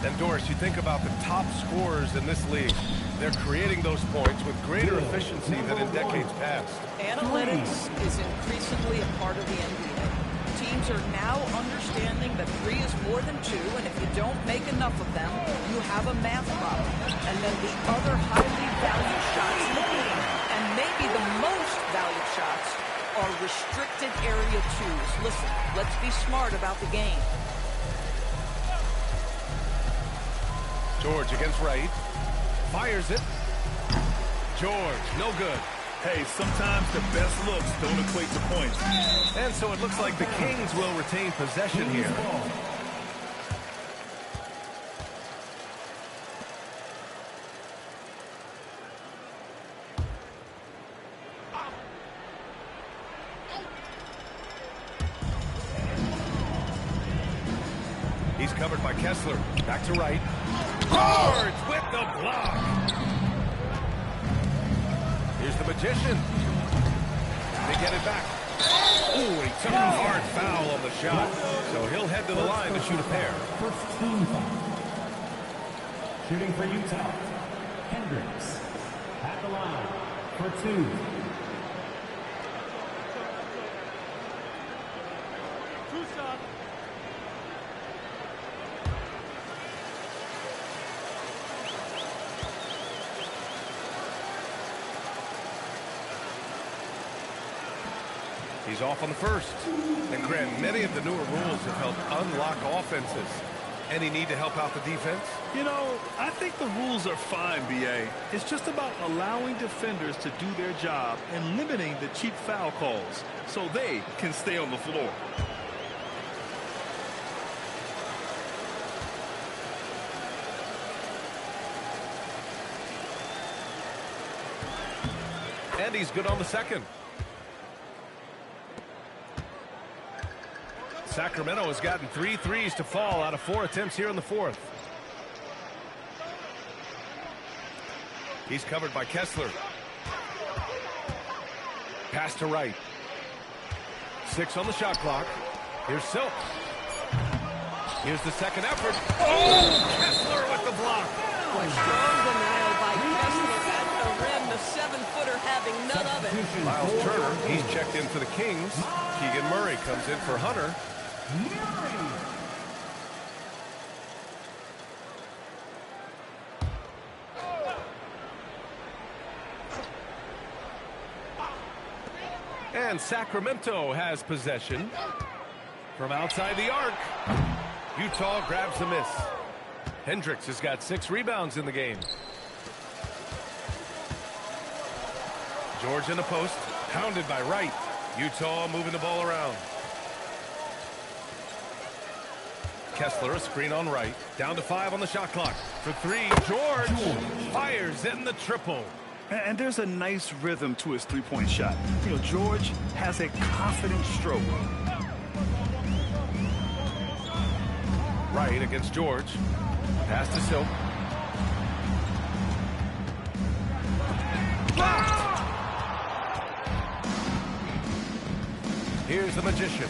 And Doris, you think about the top scorers in this league. They're creating those points with greater efficiency than in decades past. Analytics is increasingly a part of the NBA. Teams are now understanding that 3 is more than 2, and if you don't make enough of them, you have a math problem. And then the other highly valued shots in the game, and maybe the most valued shots, are restricted area 2s. Listen, let's be smart about the game. George against Wright. Fires it. George, no good. Hey, sometimes the best looks don't equate to points. And so it looks like the Kings will retain possession here. He's covered by Kessler. Back to Wright. George with the block. Here's the Magician. They get it back. Ooh, he took a hard foul on the shot. So he'll head to the line to shoot a pair. First team foul. Shooting for Utah, Hendricks. At the line for 2. Two shots. He's off on the first. And Grant, many of the newer rules have helped unlock offenses. Any need to help out the defense? You know, I think the rules are fine, B.A. It's just about allowing defenders to do their job and limiting the cheap foul calls so they can stay on the floor. And he's good on the second. Sacramento has gotten 3 threes to fall out of 4 attempts here in the fourth. He's covered by Kessler. Pass to Wright. 6 on the shot clock. Here's Silk. Here's the second effort. Oh, Kessler with the block. Strong denial by Kessler at the rim. The 7-footer having none of it. Miles Turner, he's checked in for the Kings. Keegan Murray comes in for Hunter. And Sacramento has possession from outside the arc. Utah grabs the miss. Hendricks has got 6 rebounds in the game. George in the post, pounded by Wright. Utah moving the ball around. Kessler, a screen on Wright. Down to 5 on the shot clock. For 3, George fires in the triple. And there's a nice rhythm to his three-point shot. You know, George has a confident stroke. Wright against George. Pass to Silk. Blocked! Here's the Magician.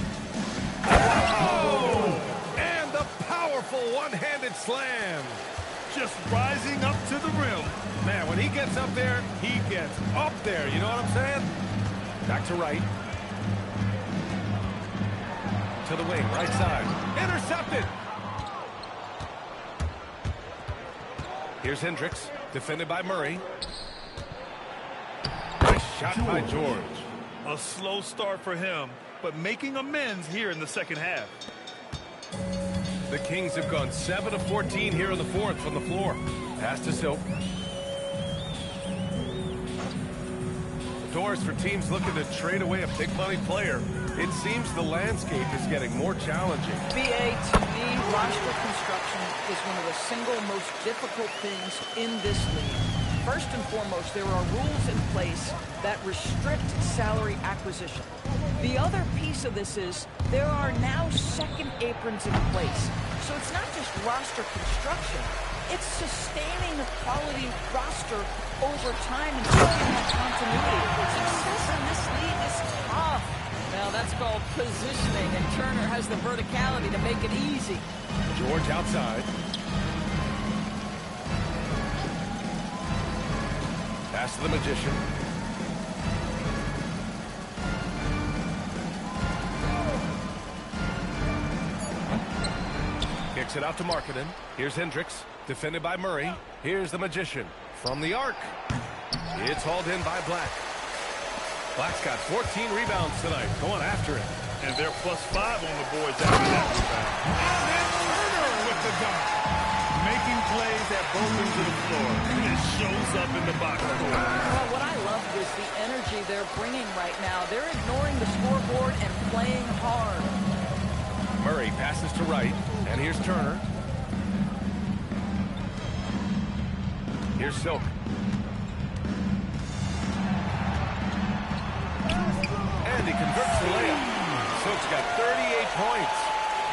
Oh! And the powerful one-handed slam. Just rising up to the rim. Man, when he gets up there, he gets up there. You know what I'm saying? Back to Wright. To the wing, right side. Intercepted. Here's Hendricks, defended by Murray. Nice shot by George. A slow start for him, but making amends here in the second half. The Kings have gone 7 of 14 here in the fourth from the floor. Pass to Silk. Doors for teams looking to trade away a big money player. It seems the landscape is getting more challenging. BA, to me, roster construction is one of the single most difficult things in this league. First and foremost, there are rules in place that restrict salary acquisition. The other piece of this is there are now second aprons in place. So it's not just roster construction. It's sustaining a quality roster over time and keeping that continuity. Success in this league is tough. Now that's called positioning, and Turner has the verticality to make it easy. George outside. Pass to the Magician. Kicks it out to Markkanen. Here's Hendricks, defended by Murray. Here's the Magician from the arc. It's hauled in by Black. Black's got 14 rebounds tonight, going after it. And they're +5 on the boards after that rebound. And then Turner with the dunk. Making plays at both ends of the floor. And it shows up in the box score. Well, what I love is the energy they're bringing right now. They're ignoring the scoreboard and playing hard. Murray passes to Wright, and here's Turner. Here's Silk. And he converts the layup. Silk's got 38 points.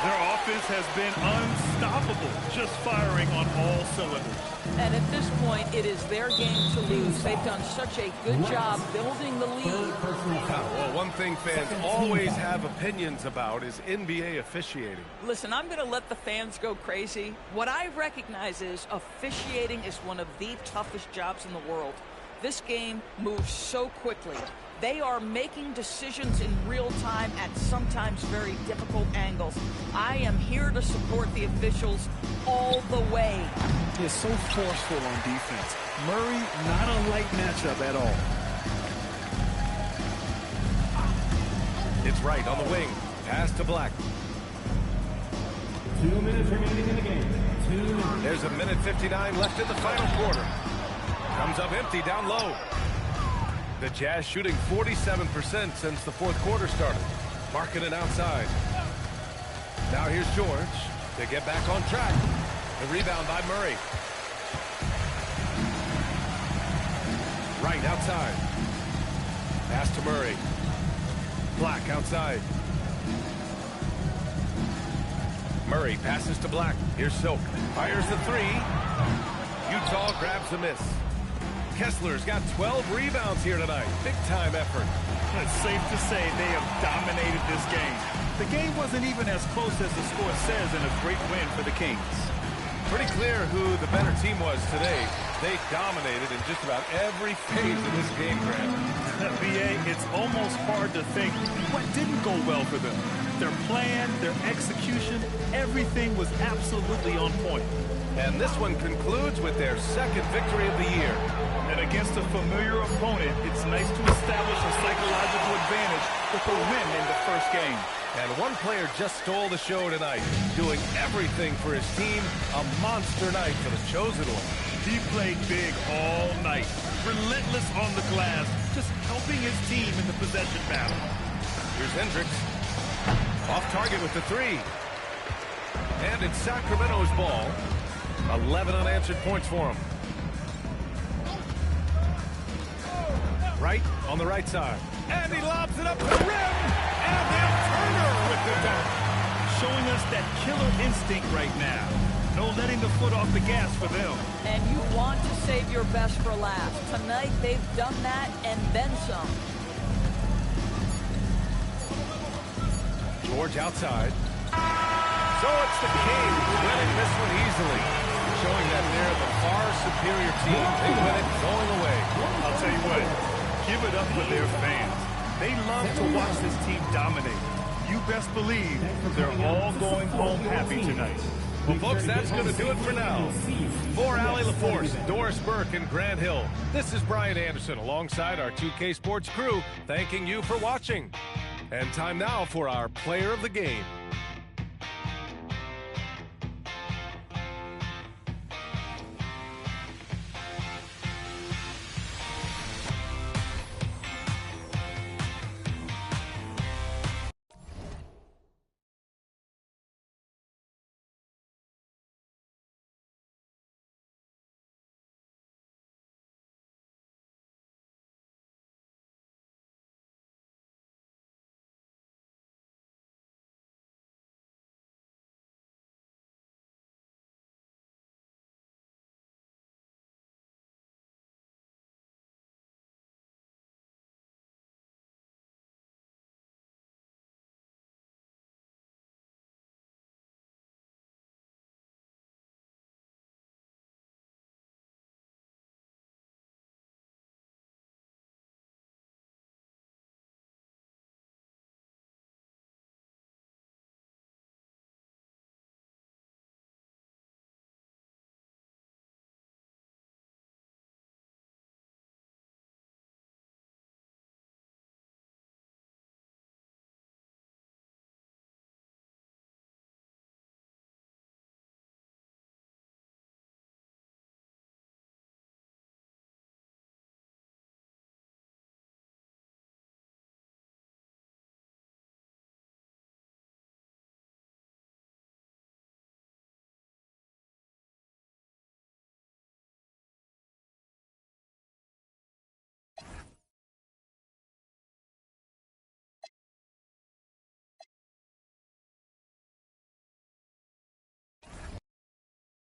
Their offense has been unstoppable, just firing on all cylinders. And at this point, it is their game to lose. They've done such a good job building the lead. Well, one thing fans always have opinions about is NBA officiating. Listen, I'm going to let the fans go crazy. What I recognize is officiating is one of the toughest jobs in the world. This game moves so quickly. They are making decisions in real time at sometimes very difficult angles. I am here to support the officials all the way. He is so forceful on defense. Murray, not a light matchup at all. It's Wright on the wing. Pass to Black. 2 minutes remaining in the game. 2 minutes. There's a minute 59 left in the final quarter. Comes up empty down low. The Jazz shooting 47% since the fourth quarter started. Markkanen outside. Now here's George to get back on track. The rebound by Murray. Wright outside. Pass to Murray. Black outside. Murray passes to Black. Here's Silk. Fires the three. Utah grabs the miss. Kessler's got 12 rebounds here tonight. Big-time effort. It's safe to say they have dominated this game. The game wasn't even as close as the score says, and a great win for the Kings. Pretty clear who the better team was today. They dominated in just about every phase of this game, Grant. BA, it's almost hard to think what didn't go well for them. Their plan, their execution, everything was absolutely on point. And this one concludes with their second victory of the year. And against a familiar opponent, it's nice to establish a psychological advantage with a win in the first game. And one player just stole the show tonight, doing everything for his team. A monster night for the chosen one. He played big all night, relentless on the glass, just helping his team in the possession battle. Here's Hendricks. Off target with the three. And it's Sacramento's ball. 11 unanswered points for him. Wright on the right side. And he lobs it up to the rim. And then Turner with the dunk. Showing us that killer instinct right now. No letting the foot off the gas for them. And you want to save your best for last. Tonight, they've done that and then some. George outside. So it's the Kings winning this one easily, showing that they're the far superior team. They win it going away. I'll tell you what, give it up for their fans. They love to watch this team dominate. You best believe they're all going home happy tonight. Well, folks, that's going to do it for now. For Allie LaForce, Doris Burke, and Grant Hill, this is Brian Anderson alongside our 2K Sports crew, thanking you for watching. And time now for our player of the game.